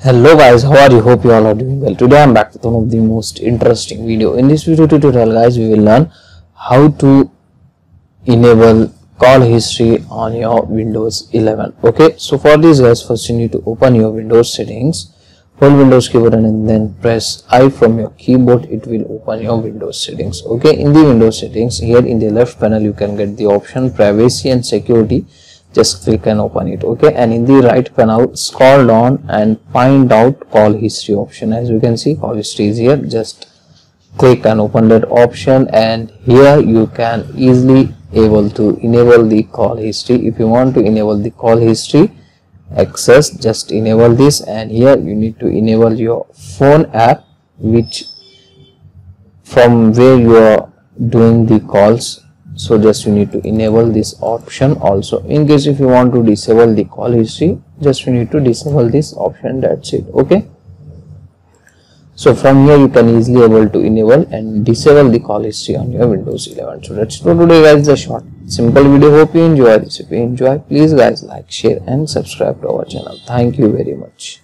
Hello guys, how are you? Hope you all are doing well. Today I'm back with one of the most interesting video. In this video tutorial guys, we will learn how to enable call history on your Windows 11. Okay, so for this guys, first you need to open your Windows settings, hold Windows key button and then press I from your keyboard. It will open your Windows settings. Okay, in the Windows settings, here in the left panel you can get the option privacy and security. Just click and open it. Okay, and in the right panel scroll down and find out call history option. As you can see, call history is here. Just click and open that option, and here you can easily able to enable the call history. If you want to enable the call history access, just enable this, and here you need to enable your phone app, which from where you are doing the calls. So just you need to enable this option. Also, in case if you want to disable the call history, just you need to disable this option. That's it. Okay, so from here you can easily able to enable and disable the call history on your Windows 11. So that's it for today guys, the short simple video. Hope you enjoy this. If you enjoy, please guys like, share and subscribe to our channel. Thank you very much.